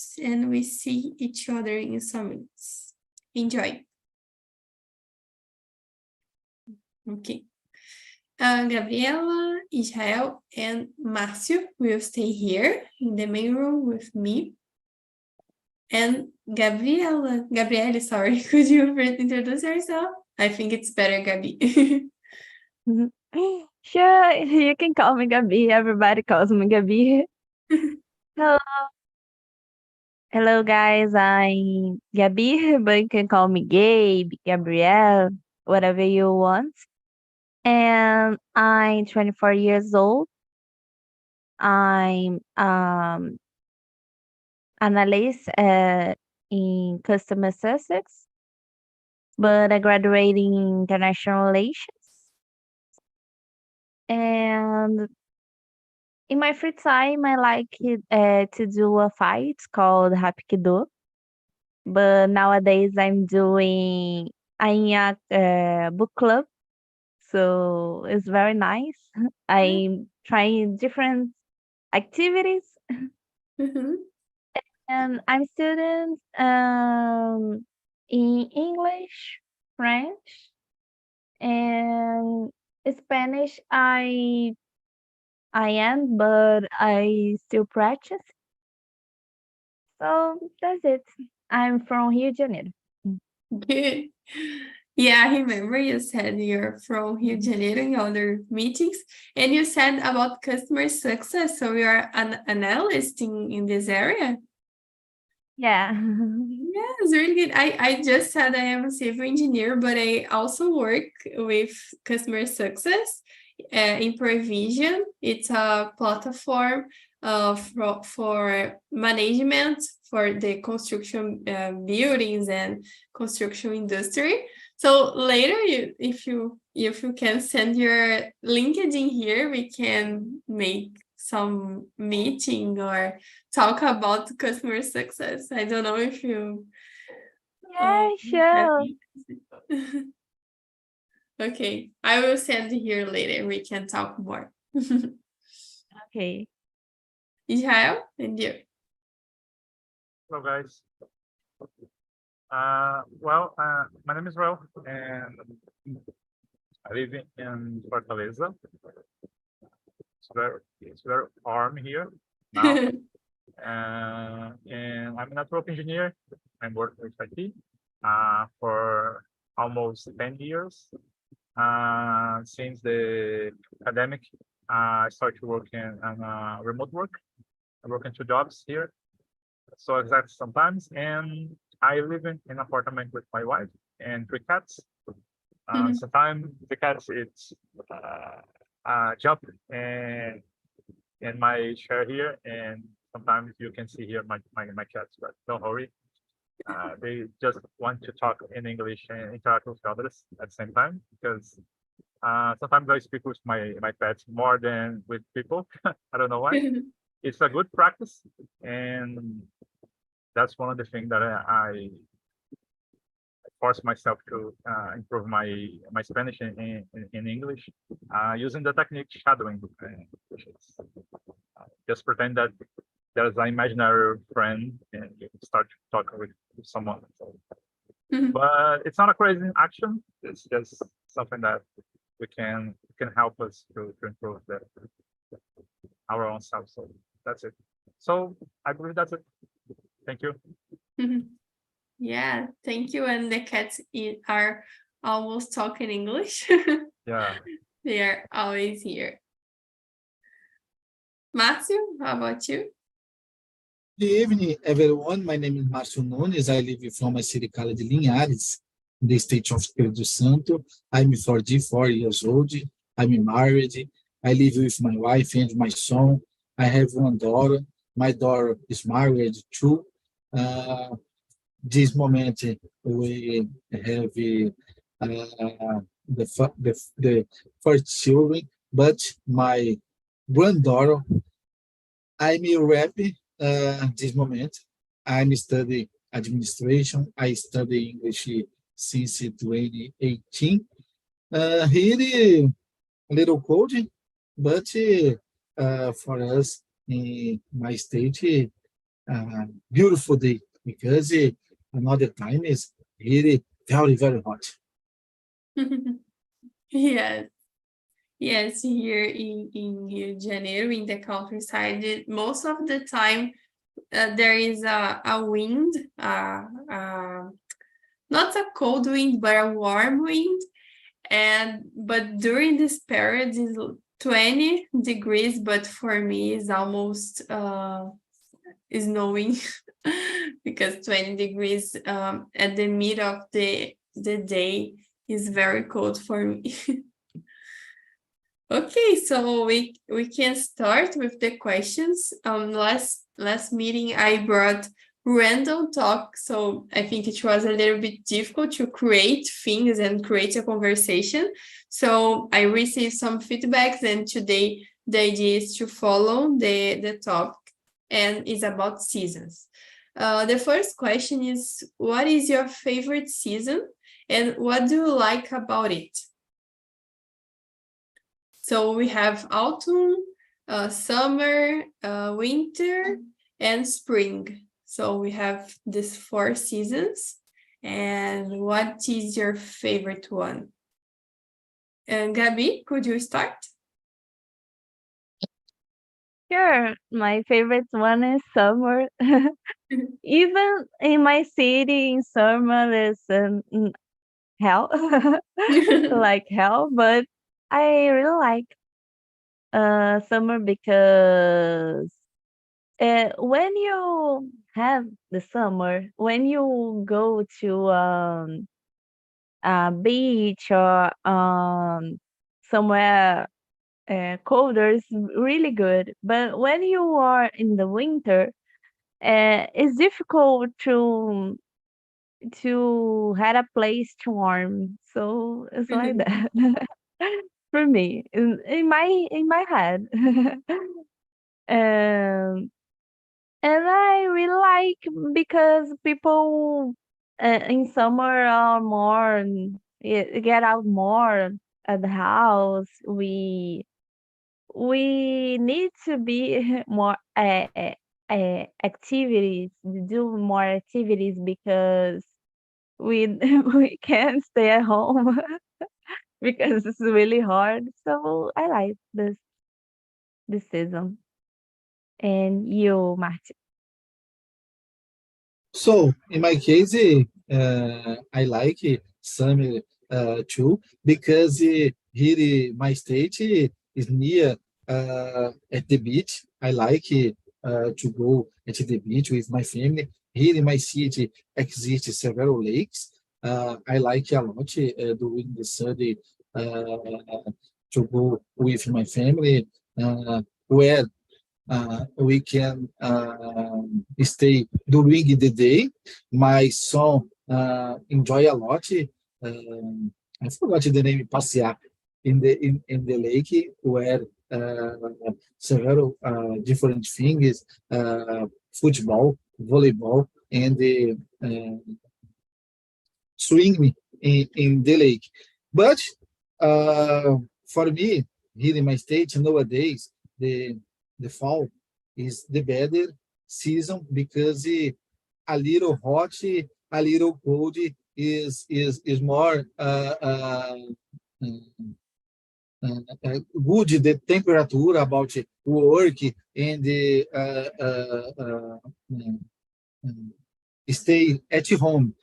minutes and we see each other in some minutes. Enjoy. Okay. Gabriela, Israel, and Márcio will stay here in the main room with me. And Gabriele, sorry, could you first introduce yourself? I think it's better, Gabi. Sure, you can call me Gabi. Everybody calls me Gabi. Hello. Hello, guys. I'm Gabi, but you can call me Gabe, Gabrielle, whatever you want. And I'm 24 years old. I'm analyst in customer success, but I graduated in international relations. And in my free time, I like to do a fight called Hapkido. But nowadays, I'm in a book club, so it's very nice. I'm trying different activities, Mhm. and I'm student in English, French, and Spanish. I am, but I still practice. So that's it. I'm from Rio de Janeiro. Good. Yeah, I remember you said you're from Rio de Janeiro in other meetings, and you said about customer success. So you're an analyst in this area? Yeah. Yeah, it's really good. I just said I am a civil engineer, but I also work with customer success in Provision. It's a platform for management for the construction buildings and construction industry. So later, if you can send your LinkedIn here, we can make some meeting or talk about customer success. I don't know if you Yeah, have sure. interest. Okay, I will send here later. We can talk more. Okay. Israel, and you. Hello, guys. My name is Raul, and I live in Fortaleza. It's very warm here now. And I'm a network engineer. I'm working with IT for almost 10 years. Since the pandemic, I started working on remote work. I work in 2 jobs here, so exactly sometimes. And I live in an apartment with my wife and 3 cats. Sometimes the cats jump in my chair here, and sometimes you can see here my cats, but don't worry. They just want to talk in English and interact with others at the same time, because sometimes I speak with my pets more than with people. I don't know why. It's a good practice, and that's one of the things that I force myself to improve my Spanish in English using the technique shadowing, which is just pretend that there's an imaginary friend and you start talking with someone. So, but it's not a crazy action. It's just something that we can help us to improve our own self. So that's it. So I believe that's it. Thank you. Yeah, thank you. And the cats are almost talking English. Yeah. They are always here. Márcio, how about you? Good evening, everyone. My name is Márcio Nunes. I live from a city called Linhares, in the state of Espírito Santo. I'm 44 years old. I'm married. I live with my wife and my son. I have one daughter. My daughter is married too. This moment, we have the first children, but my granddaughter, I'm a rep this moment. I'm studying administration. I study English since 2018. Here, a little cold, but for us in my state, beautiful day because another time is really very, very hot. Yes. Yes, here in Rio de Janeiro, in the countryside, most of the time there is a wind, not a cold wind, but a warm wind. But during this period is 20 degrees, but for me it's almost snowing because 20 degrees at the mid of the day is very cold for me. Okay, so we can start with the questions. Last meeting I brought random talk, so I think it was a little bit difficult to create things and create a conversation. So I received some feedbacks, and today the idea is to follow the topic, and it's about seasons. The first question is, what is your favorite season, and what do you like about it? So we have autumn, summer, winter, and spring. So we have these 4 seasons. And what is your favorite one? And Gabi, could you start? Sure, my favorite one is summer. Even in my city, in summer is hell, like hell. But I really like summer because when you have the summer, when you go to a beach or somewhere colder, is really good. But when you are in the winter, it's difficult to have a place to warm. So it's like that for me in my head. um, and I really like because people in summer are more get out more at the house. We need to be more activities, do more activities because we we can't stay at home because it's really hard. So I like this season. And you, Martin? So in my case, I like summer too because here my state is near at the beach. I like to go at the beach with my family. Here in my city exist several lakes. I like a lot during the Sunday to go with my family where we can stay during the day. My son enjoy a lot. I forgot the name, passear in the lake where several different things, football, volleyball, and swimming in the lake. But for me, here in my state nowadays, the fall is the better season because a little hot, a little cold is more good the temperature about work and stay at home.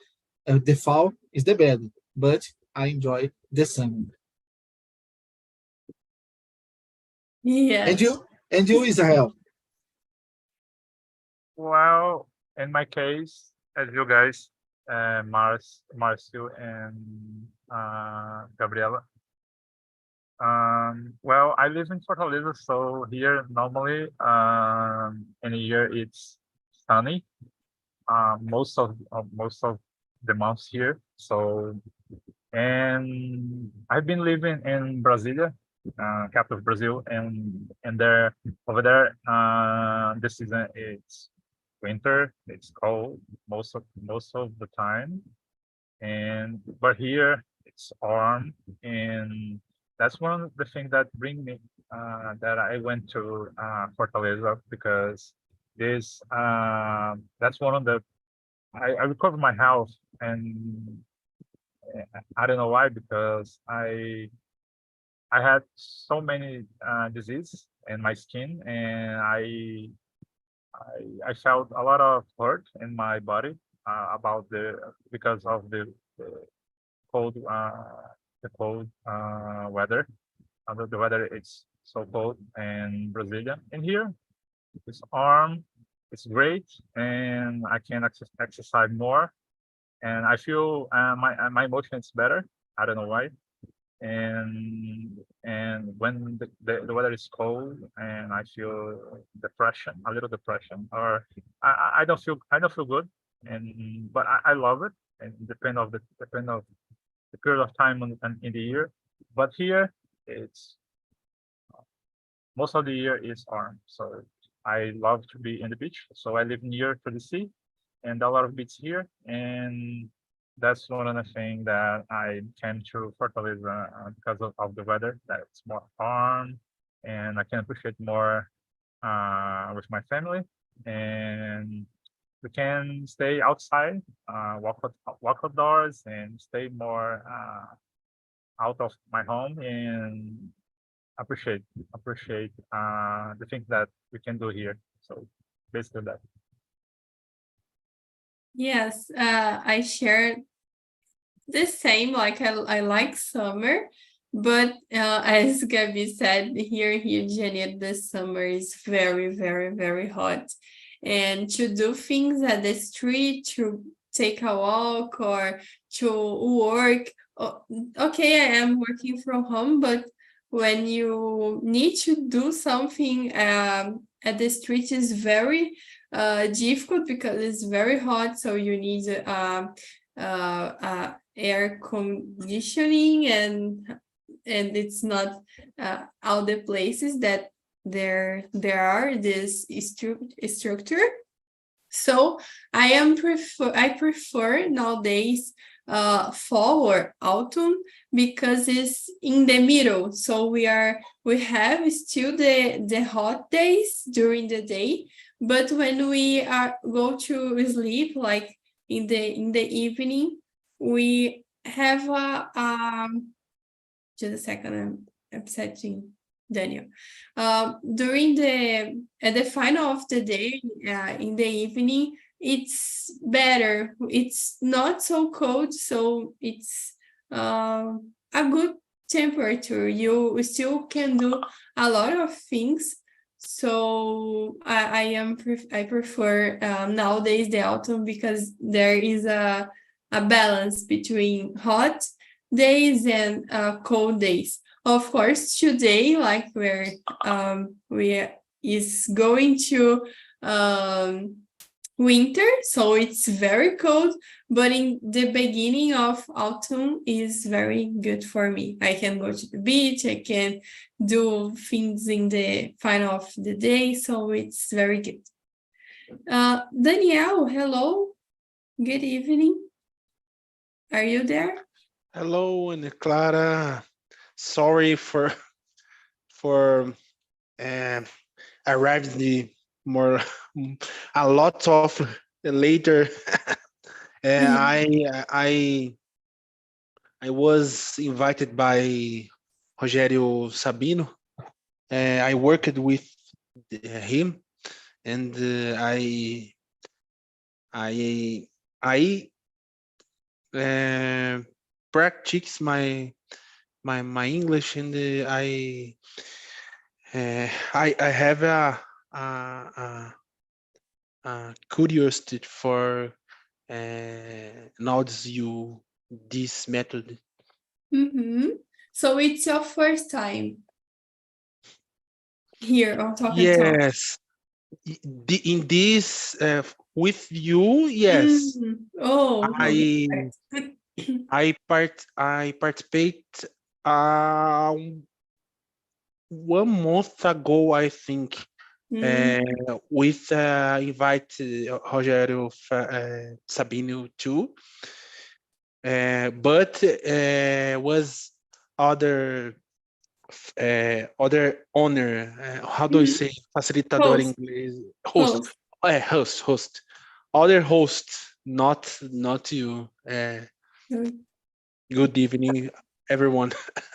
The fall is the better, but I enjoy the summer. Yes. And you, Israel? Well, in my case, as you guys, Marcio, and Gabriela. Well, I live in Fortaleza, so here normally in a year it's sunny. Most of the months here. So, and I've been living in Brasilia, capital of Brazil, and there over there, the season is winter. It's cold most of the time, and but here it's warm, and that's one of the things that bring me that I went to Fortaleza because This that's one of the I recovered my health, and I don't know why, because I had so many diseases in my skin, and I felt a lot of hurt in my body about because of the cold weather. The weather is so cold in Brasilia. In here, it's warm, it's great, and I can exercise more, and I feel my emotion is better. I don't know why. And when the weather is cold and I feel depression, a little depression, or I don't feel good, and but I love it, and depend of the period of time in the year. But here it's most of the year is warm, so I love to be in the beach. So I live near to the sea, and a lot of beach here, and that's one of the things that I came to Fortaleza because of the weather. That it's more warm, and I can appreciate more with my family, and we can stay outside, walk outdoors, and stay more out of my home, and appreciate the things that we can do here. So basically that. Yes, I share the same. Like I like summer, but as Gabi said, here in Rio de Janeiro, the summer is very, very, very hot. And to do things at the street, to take a walk or to work. Okay, I am working from home, but when you need to do something at the street is very difficult because it's very hot. So you need air conditioning, and it's not all the places that there are this structure. So I prefer nowadays fall or autumn because it's in the middle. So we have still the hot days during the day, but when we go to sleep, like in the evening, we have just a second, I'm setting Daniel. During at the final of the day, in the evening, it's better. It's not so cold, so it's a good temperature. You still can do a lot of things. So I prefer nowadays the autumn because there is a balance between hot days and cold days. Of course, today, like we is going to winter, so it's very cold, but in the beginning of autumn is very good for me. I can go to the beach, I can do things in the final of the day, so it's very good. Danielle, hello, good evening. Are you there? Hello, Ana Clara. Sorry for arrived the more a lot of later. I was invited by Rogério Sabino. I worked with him, and I practice my English, and I have a curiosity for notice you this method. So it's your first time here on Talk and Talk. Yes, in this with you, yes. Oh, I participate 1 month ago, I think, with invite Rogério Sabino too, but was other owner. How do I say facilitador em inglês? Host. Host. Other hosts, not you. Good evening, everyone.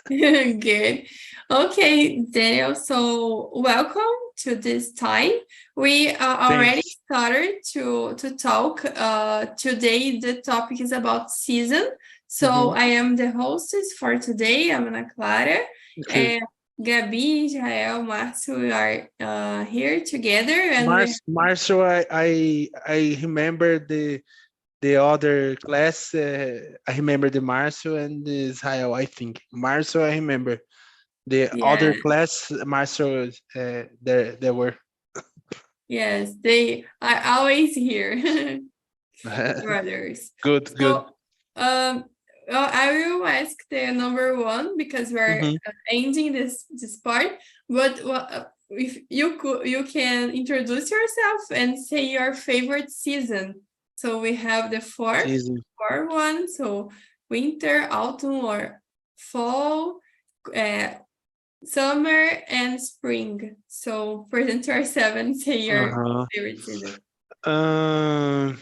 Good. Okay, Daniel, so welcome to this time. We already Thanks. started to talk. Today the topic is about season. So I am the hostess for today. I'm Ana Clara. Okay. And Gabi, Israel, Márcio, we are here together. And Marcio, I remember the other class. I remember the Marcio and the Israel. I think Marcio. I remember the yeah, other class. Marcio. There were. yes, they are always here. Brothers. Good. Good. So, well, I will ask the number one because we're Mhm. ending this part. But if you can introduce yourself and say your favorite season. So we have the Season. four one. So winter, autumn, or fall, uh, summer, and spring. So present yourself and say your Uh-huh. favorite season. Um,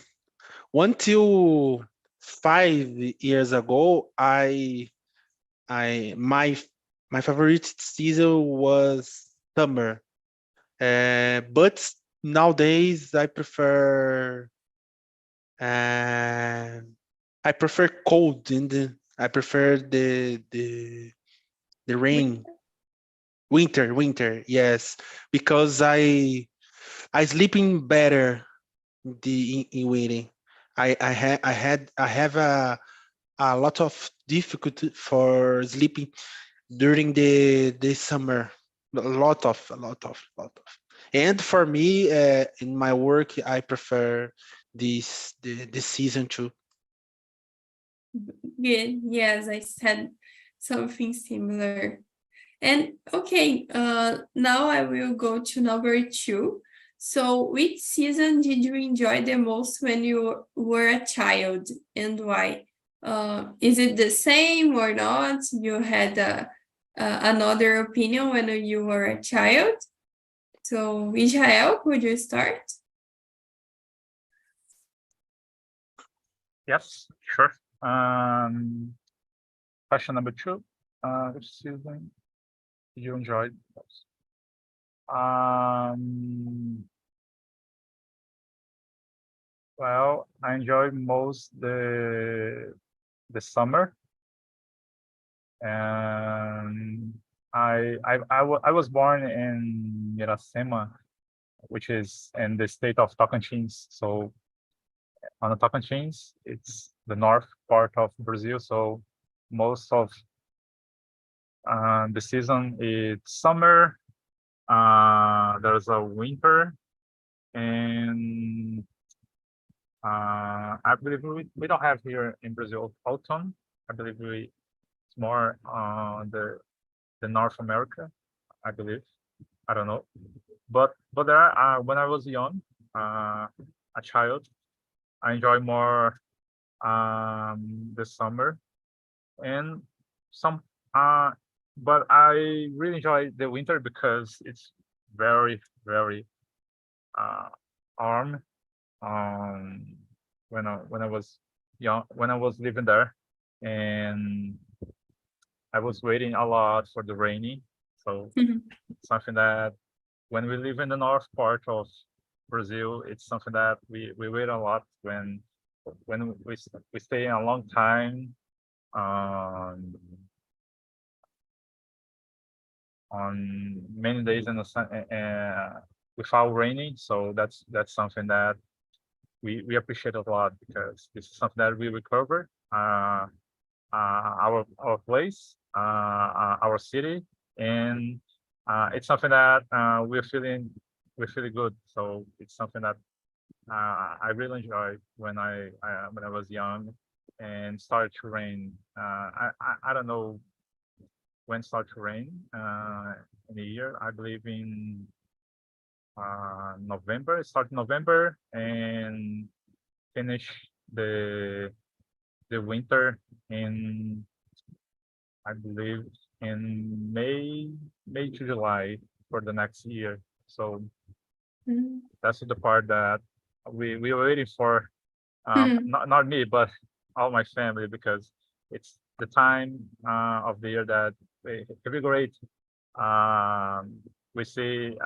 until 5 years ago, my favorite season was summer. But nowadays uh, I prefer cold and I prefer the rain. Winter, yes, because I sleeping better in winter. I have a lot of difficulty for sleeping during the summer. A lot of. And for me, in my work, I prefer this season too. Good. Yes, I said something similar. And okay, now I will go to number two. So, which season did you enjoy the most when you were a child, and why? Is it the same or not? You had another opinion when you were a child. So, Israel, could you start? Yes, sure. Question number two. Which season you enjoyed most? Well, I enjoy most the summer, and I was born in Iracema, which is in the state of Tocantins. So on the Tocantins, it's the north part of Brazil. So most of the season is summer. There's a winter, and I believe we don't have here in Brazil autumn. I believe it's more the North America. I believe. I don't know, but there when I was young, a child, I enjoy more the summer and some but I really enjoy the winter because it's very very uh warm when I was young, when I was living there, and I was waiting a lot for the rainy. So something that when we live in the north part of Brazil, it's something that we wait a lot when we stay a long time um, on many days in the sun without raining. So that's something that we appreciate a lot because this is something that we recover our place, our city, and it's something that we're feeling good. So it's something that I really enjoyed when I was young and started to rain. I don't know when it started to rain in the year. I believe in November. It started November and finish the the winter in I believe in May to July for the next year. So Mm. That's the part that we were waiting for. Not me, but all my family, because it's the time of the year that it'll be great. We see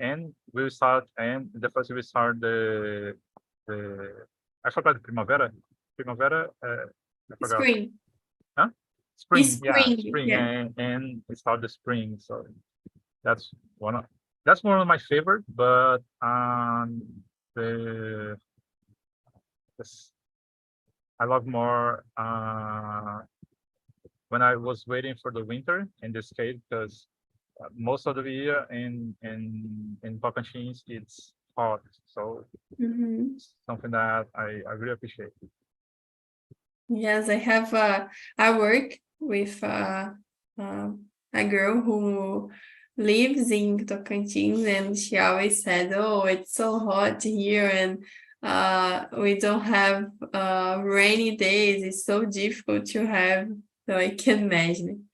and we start, and the first we start the I forgot the primavera. Primavera. I forgot. Spring. Huh? Spring. Yeah, Spring, spring, yeah. and it start the spring. So that's one of my favorite. But the this, I love more when I was waiting for the winter in this case, because most of the year in Tocantins it's hot, so Mhm. it's something that I really appreciate. Yes, I have I work with a girl who lives in Tocantins, and she always said, "Oh, it's so hot here, and we don't have rainy days. It's so difficult to have." So I can imagine.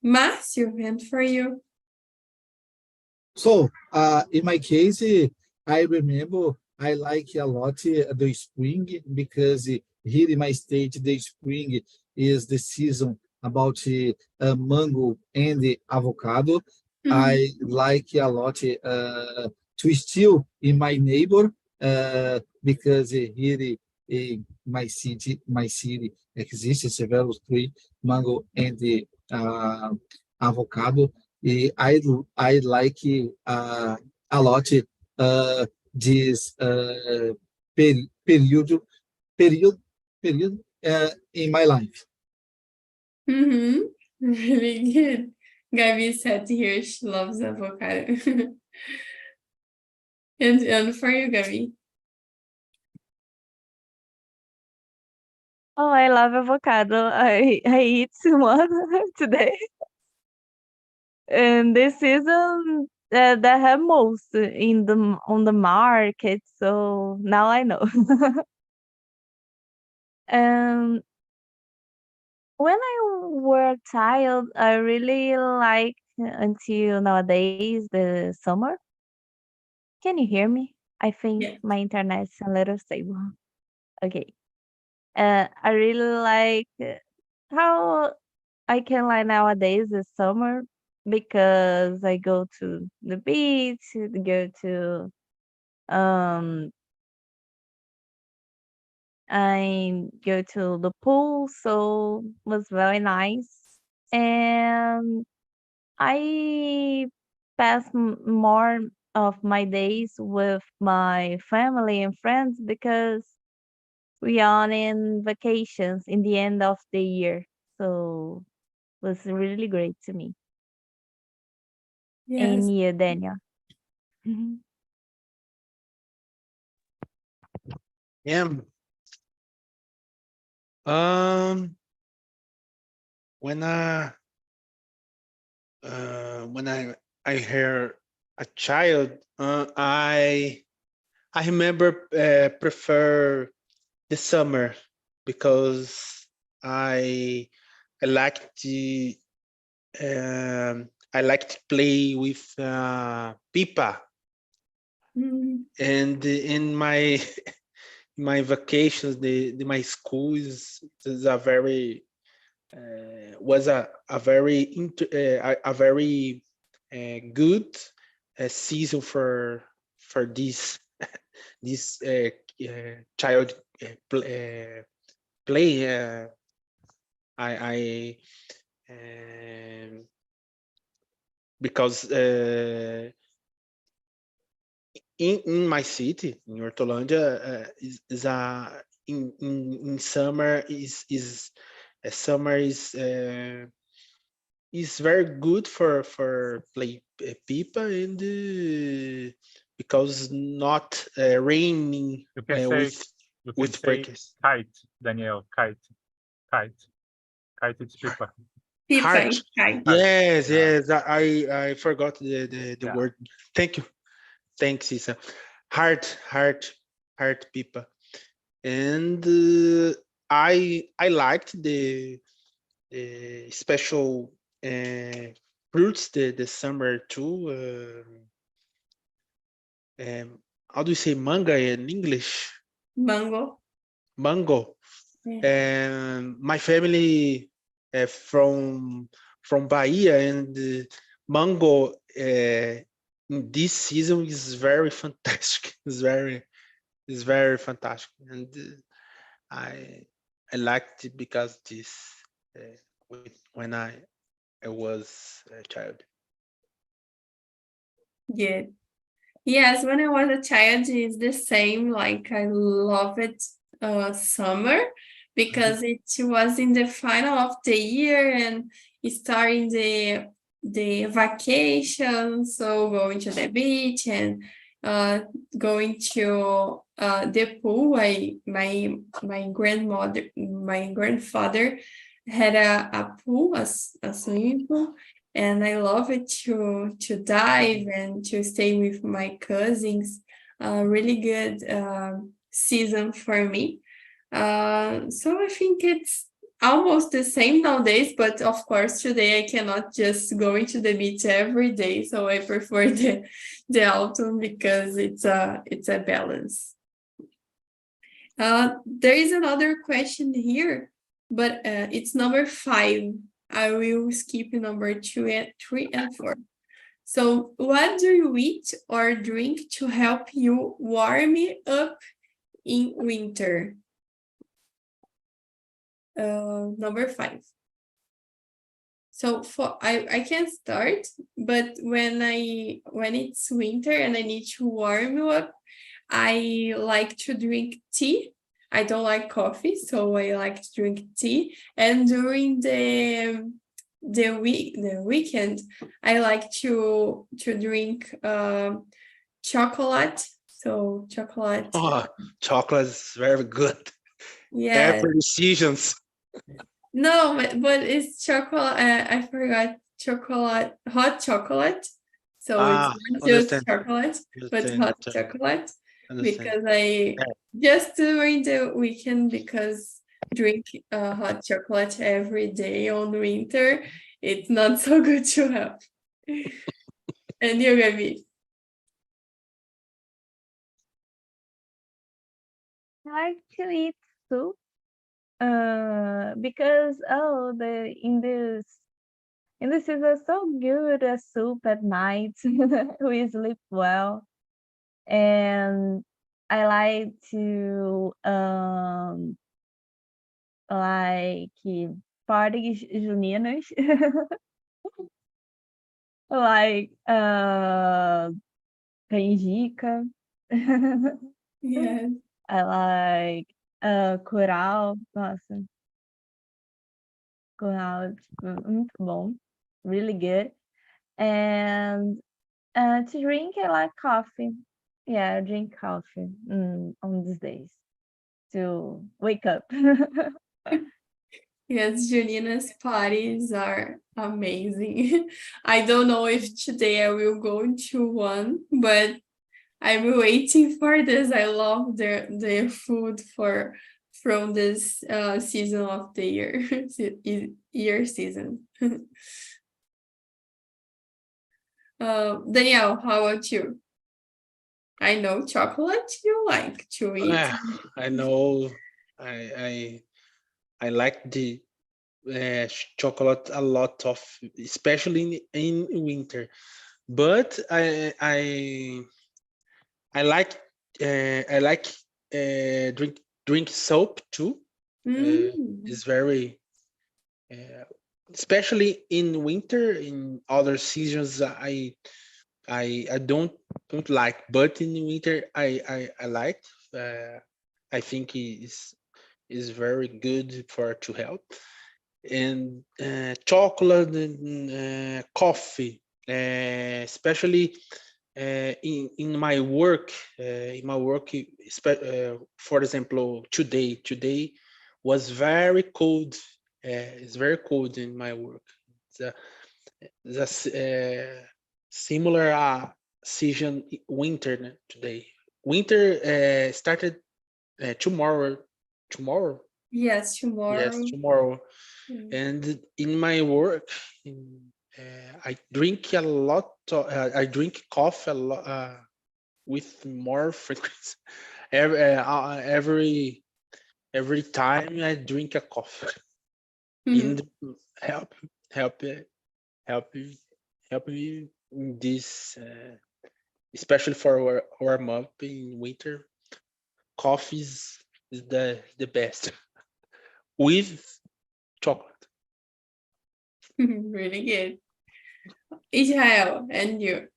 Márcio, and for you. So, in my case, I remember I like a lot the spring because here in my state, the spring is the season about mango and avocado. I like a lot to still in my neighbor because here in my city exists several tree mango and avocado. I like a lot this period period period in my life. Really good. Gabi said here she loves avocado. And for you, Gabi. Oh, I love avocado. I eat one today. And this season they have most in the on the market, so now I know. And when I were a child, I really like until nowadays the summer. Can you hear me? I think Yeah. my internet's a little stable. Okay. I really like how I can like nowadays the summer because I go to the beach, go to um I go to the pool, so was very nice. And I pass more of my days with my family and friends because we are in vacations in the end of the year. So was really great to me. Yes. And you, Daniel. Mhm. Yeah. Um, when I hear a child, I remember prefer the summer because I I like to I like to play with pipa, Mm. and in my my vacations, my school is a very was a very a very good season for this child play. I because in my city in Hortolândia is a in summer is summer is very good for play pipa and because not raining You can say with breakers. kite, Daniel, kite, kite. It's people. Pipa Heart. and kite. Yes, Yeah. yes. I forgot the Yeah. word. Thank you. Thanks, Isa. Heart pipa. And I liked the special fruits the summer too. how do you say manga in English? Mango. Mango. Yeah. And my family from Bahia, and mango in this season is very fantastic. It's very fantastic, and I liked it because this when I was a child. Yeah. Yes, when I was a child, it's the same. Like I love it summer because it was in the final of the year and starting the vacation. So going to the beach and going to the pool. My grandfather had a pool, a swimming pool, and I love it to dive and to stay with my cousins. Really good season for me. So I think it's almost the same nowadays, but of course today I cannot just go into the beach every day. So I prefer the autumn because it's a balance. There is another question here, but it's number 5. I will skip number 2 and 3 and 4. So what do you eat or drink to help you warm up in winter? Number 5. So I can start, but when it's winter and I need to warm you up, I like to drink tea. I don't like coffee, so I like to drink tea. And during the weekend, I like to drink chocolate. So chocolate. Oh, chocolate is very good. Yeah. Every decisions. No, but it's chocolate. I forgot chocolate, hot chocolate. So it's not just Understand. chocolate, but Understand. hot chocolate. Understand. Because I just during the weekend, because drink hot chocolate every day on winter, it's not so good to have. And you, Gabi? I like to eat soup. Because in this season so good a soup at night. We sleep well, and I like to like parties juninas, like canjica. Yeah. I like coral. Nossa, coral muito bom, really good. And to drink, I like coffee. Yeah, I drink coffee on these days to wake up. Yes, Junina's parties are amazing. I don't know if today I will go to one, but I'm waiting for this. I love their food from this season of the year, year season. Danielle, how about you? I know chocolate you like to eat. I know. I like the chocolate a lot of, especially in winter. But I like drink soap too. It's very especially in winter. In other seasons, I don't like, but in winter I like. I think is very good for to help. And chocolate and coffee, especially in my work. For example, today was very cold. It's very cold in my work. It's a similar season winter today. Winter started tomorrow. Tomorrow. Yes, Yes, tomorrow. tomorrow. And in my work, I drink a lot. I drink coffee a lot. with more frequency. Every time I drink a coffee, Mhm. and help help help help me in this, especially for warm up in winter. Coffee is the best with chocolate. Really good. Israel, and you.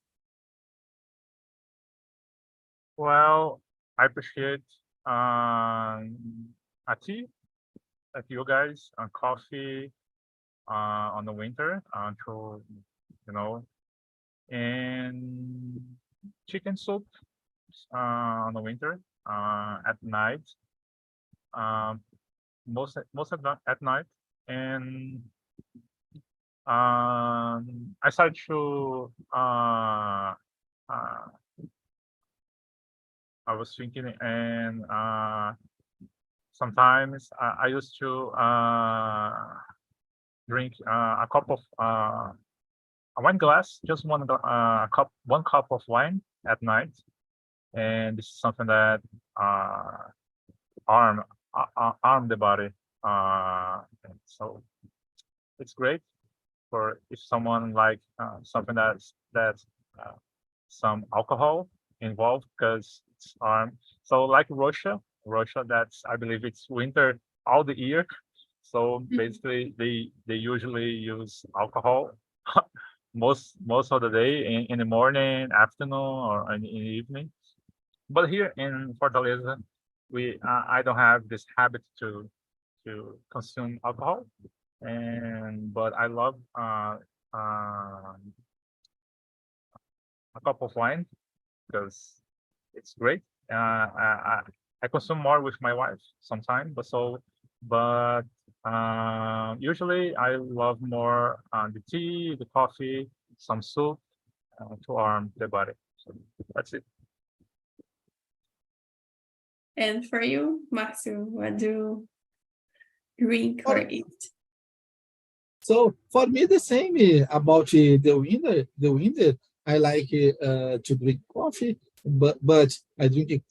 Well, I appreciate a tea, like you guys, coffee on the winter, to you know, and chicken soup on the winter at night, um, most at night, and I started to I was thinking, and sometimes I used to drink a cup of a wine glass, just one cup of wine at night, and this is something that arm arm the body. And so it's great for if someone like something that's some alcohol involved, because it's so like Russia, that's I believe it's winter all the year. So basically they usually use alcohol most of the day, in the morning, afternoon, or in the evening. But here in Fortaleza, we I don't have this habit to consume alcohol, and but I love a cup of wine because it's great. I consume more with my wife sometimes, but usually I love more the tea, the coffee, some soup to arm the body. So that's it. And for you, Marcio, what do you drink or eat? So for me, the same about the winter. The winter, I like to drink coffee, but I drink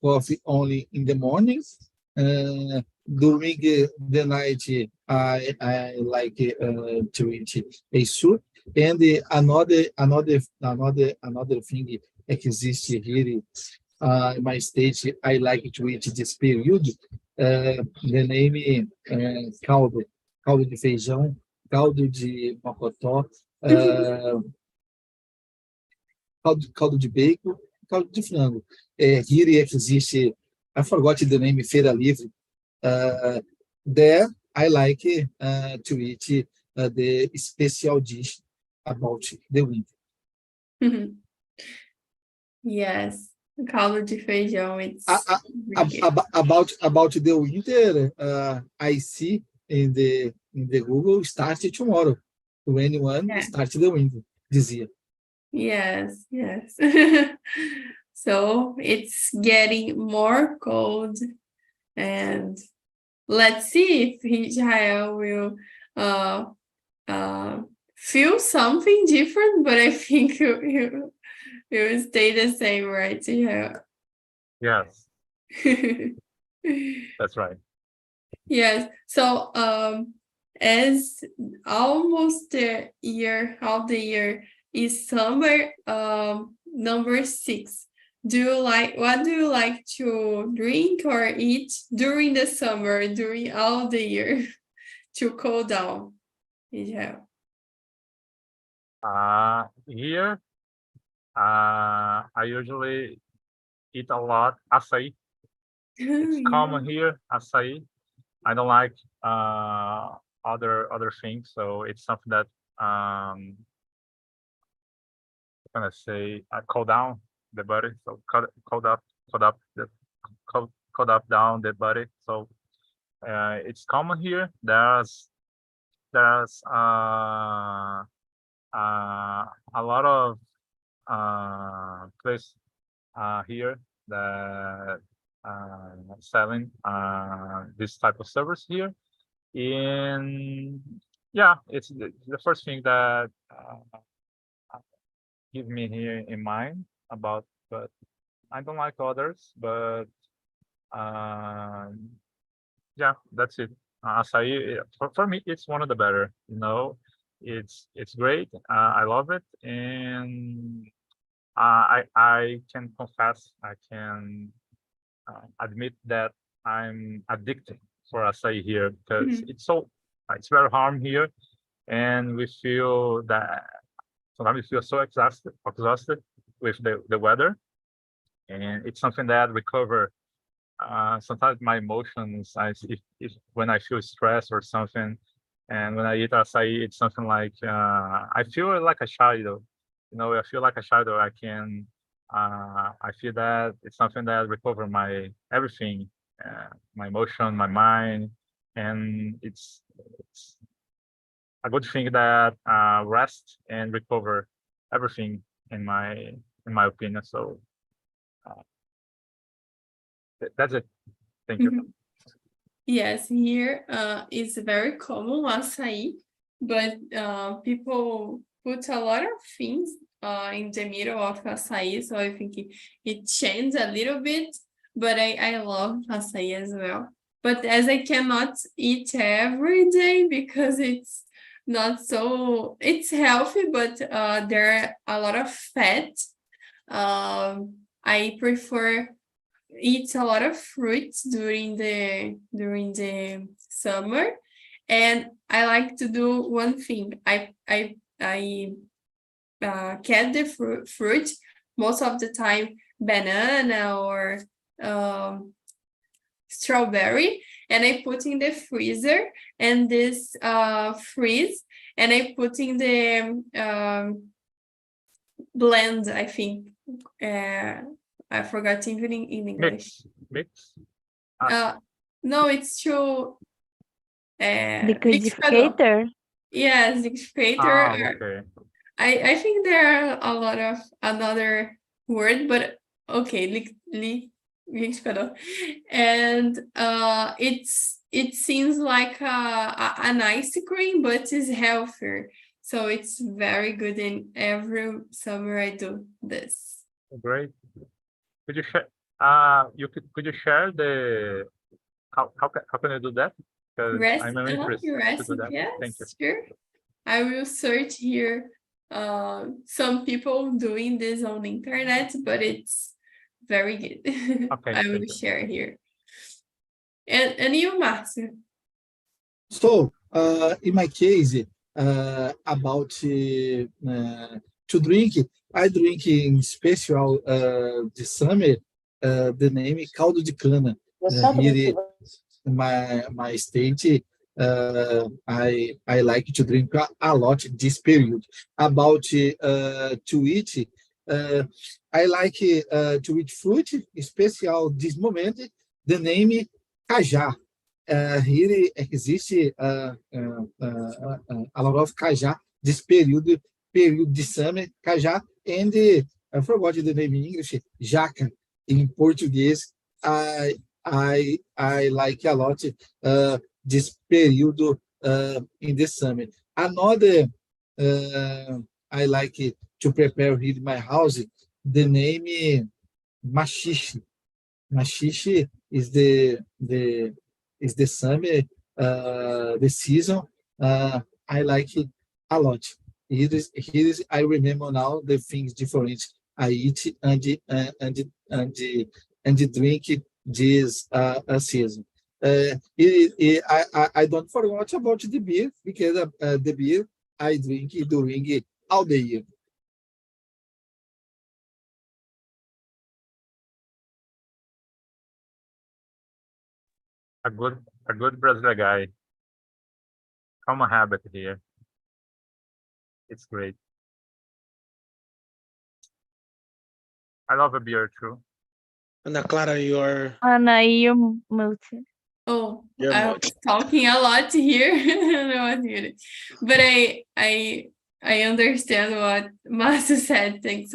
coffee only in the mornings. During the night, I like to eat a soup. And another thing exists here in my state. I like to eat this period. The name caldo de feijão, caldo de mocotó, caldo de bacon, caldo de frango. Here existe, I forgot the name, Feira Livre. There, I like to eat the special dish about the winter. Yes, caldo de feijão. It's really About the winter, I see in the Google start tomorrow. 21 Yeah. start the winter this year. Yes. So it's getting more cold, and let's see if Israel will feel something different, but I think you will stay the same, right, Israel? Yes, that's right. Yes. So as almost the year, half the year is summer, number 6. What do you like to drink or eat during the summer, during all the year to cool down? Yeah. Here, I usually eat a lot açaí. It's common here, açaí. I don't like other things, so it's something that I'm gonna say cool down the body. So cold down the body. So it's common here. There's a lot of place here that selling this type of service here. And yeah, it's the first thing that give me here in mind about, but I don't like others, but yeah, that's it. Açaí, for me, it's one of the better. It's great. I love it, and I can confess, I can admit that I'm addicted for açaí here because it's very warm here, and we feel that sometimes we feel so exhausted with the weather, and it's something that recover sometimes my emotions. If when I feel stressed or something, and when I eat açaí, it's something like I feel like a child. I feel like a child. I feel that it's something that recover my everything, my emotion, my mind, and it's a good thing that rest and recover everything in my opinion. So that's it. Thank you. Yes, here it's very common açaí, but people put a lot of things in the middle of açaí, so I think it changed a little bit, but I love açaí as well. But as I cannot eat every day because it's not so, it's healthy, but there are a lot of fat. I prefer eat a lot of fruits during the summer, and I like to do one thing. I get the fruit most of the time, banana or strawberry, and I put in the freezer, and this freeze, and I put in the blend, I think. I forgot even in English. Mix. No, it's true. Liquidificator? Yes, liquidificator. Okay. I think there are a lot of another word, but okay, liquidificador. And it seems like an ice cream, but it's healthier. So it's very good, and every summer I do this. Great. Could you share? Could you share the how can you do that? Because I'm Your interested to do recipe, that. yes, Thank you. sure. I will search here some people doing this on the internet, but it's very good. Okay, I will thank you. share here. And you, Márcio? So, in my case, about to drink, I drink in special this summer, the name is caldo de cana. Here in my state, I like to drink a lot this period. About to eat, I like to eat fruit, especially this moment. The name is cajá. Here exists a lot of cajá this period de summer, cajá, and I forgot the name in English, jaca in Portuguese. I like a lot this period in the summer. Another I like to prepare here in my house. The name is machixe. Machixe is the summer, the season. I like it a lot. Here is I remember now the things different I eat and drink this season. I don't forget about the beer because the beer I drink during all the year. A good Brazilian guy. Common habit here. It's great. I love a beer too. Ana Clara, you're Ana, you muted. Oh, You're I was talking a lot here. I was muted. But I understand what Márcio said. Thanks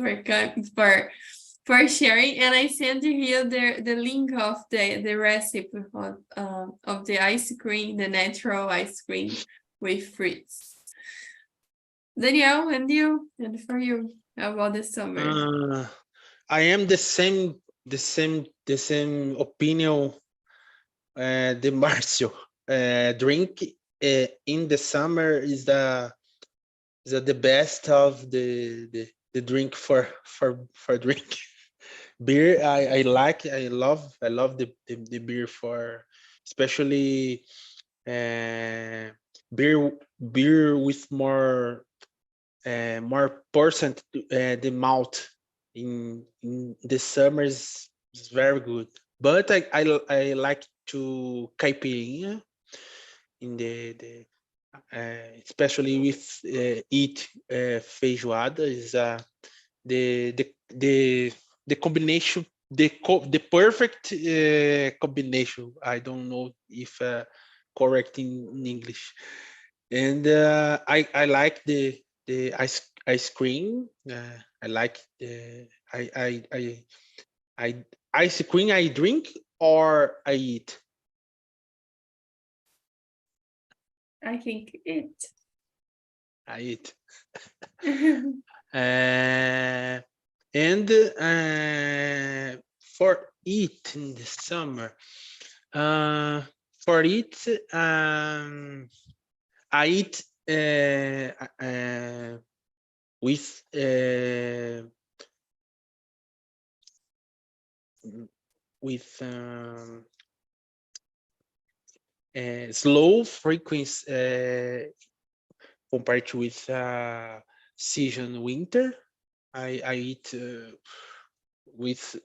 for sharing. And I sent you here the link of the recipe of the ice cream, the natural ice cream with fruits. Danielle, and you, and for you, about the summer. I am the same the same opinion the Marcio. Drink in the summer is the best of the drink for drink. Beer I love the beer for especially beer with more percent the malt in the summers is very good. But I like to caipirinha in the especially with eat feijoada is the combination the perfect combination. I don't know if correct in English. And I like the ice cream. I like the I ice cream I drink or I eat. I think it. I eat. And for eat in the summer, for it, I eat with slow frequency compared with season winter. I eat with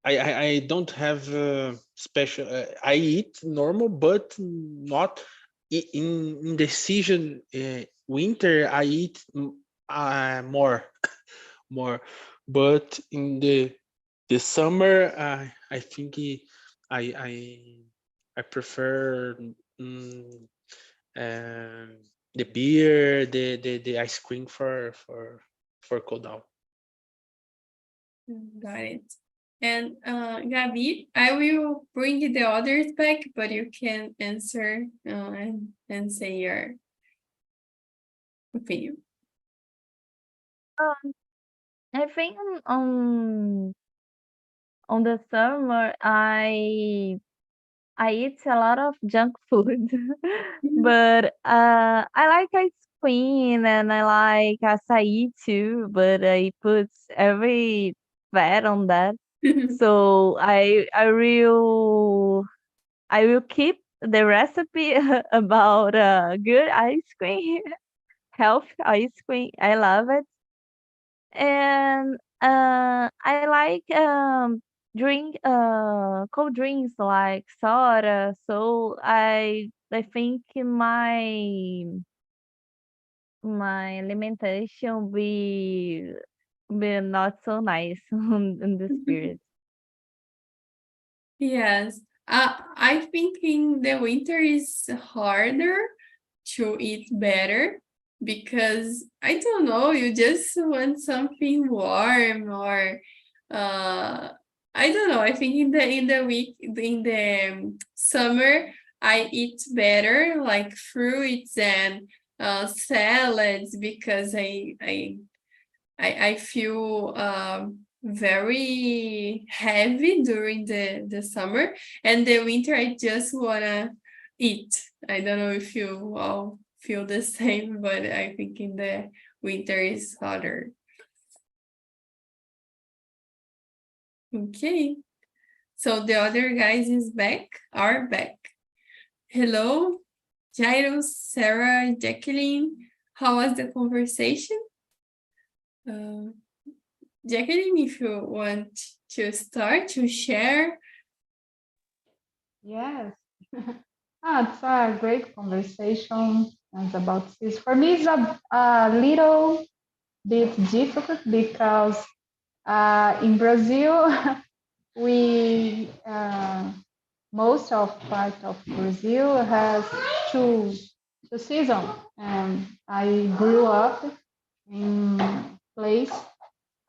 I don't have special. I eat normal, but not in the season winter. I eat more, more, but in the summer, I think I prefer the beer, the ice cream for cool down. Got it. And Gabi, I will bring the others back, but you can answer and say your opinion. I think on the summer I eat a lot of junk food, but I like ice cream and I like açaí too, but I put every fat on that. So I will keep the recipe about good ice cream, health ice cream. I love it. And I like drink cold drinks like soda. So I think my alimentation be not so nice in this period. Yes, I think in the winter is harder to eat better because I don't know, you just want something warm or I don't know. I think in the summer I eat better like fruits and salads because I feel very heavy during the summer, and the winter I just wanna eat. I don't know if you all feel the same, but I think in the winter is hotter. Okay, so the other guys are back. Hello, Jairo, Sarah, Jacqueline. How was the conversation? Jacqueline, if you want to start to share. Yes. It's a great conversation. It's about this. For me, it's a little bit difficult because in Brazil, we most of part of Brazil has two seasons, and I grew up in place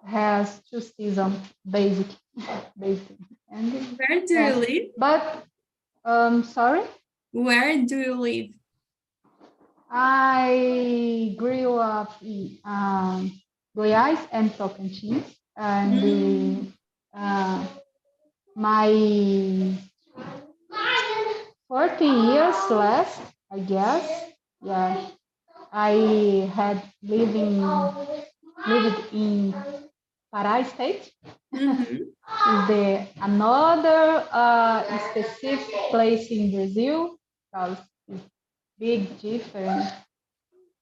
has two seasons basic. And Where do you live? but sorry, Where do you live? I grew up in Goiás and Tocantins, and My 40 years left, I guess. Yeah, I had lived in Pará State. Mhm. Is another specific place in Brazil because it's big difference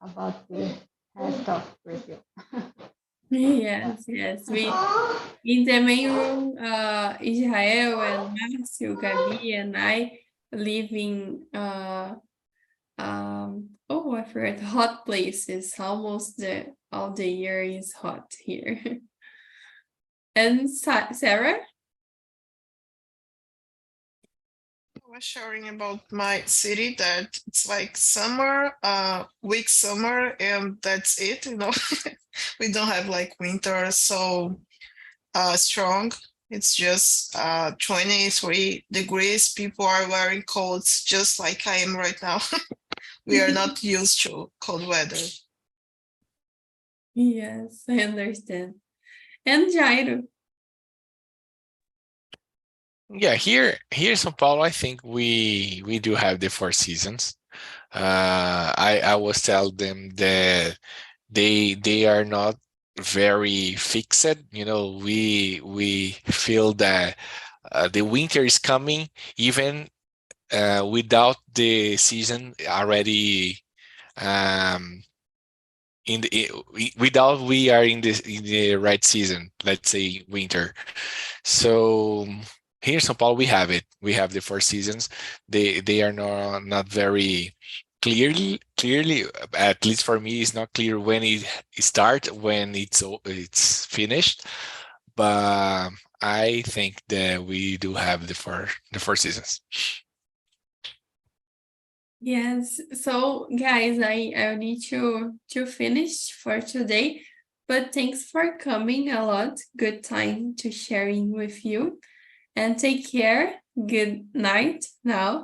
about the rest of Brazil. Yes, yes. In the main room, Israel and Márcio, Gabi, and I live in oh, I forgot, hot places. Almost all the year is hot here. And Sarah? I was sharing about my city that it's like summer, weak summer, and that's it, you know. We don't have like winter so strong. It's just 23 degrees. People are wearing coats just like I am right now. We are not used to cold weather. Yes, I understand. And Jairo? Yeah, here in São Paulo, I think we do have the 4 seasons. I was tell them that they are not very fixed. You know, we feel that the winter is coming even without the season already in the without we are in the right season, let's say winter. So here in São Paulo we have it. We have the 4 seasons. They are not very clearly, at least for me, it's not clear when it start, when it's finished. But I think that we do have the 4 seasons. Yes, so guys, I need to finish for today, but thanks for coming a lot. Good time to sharing with you, and take care. Good night now.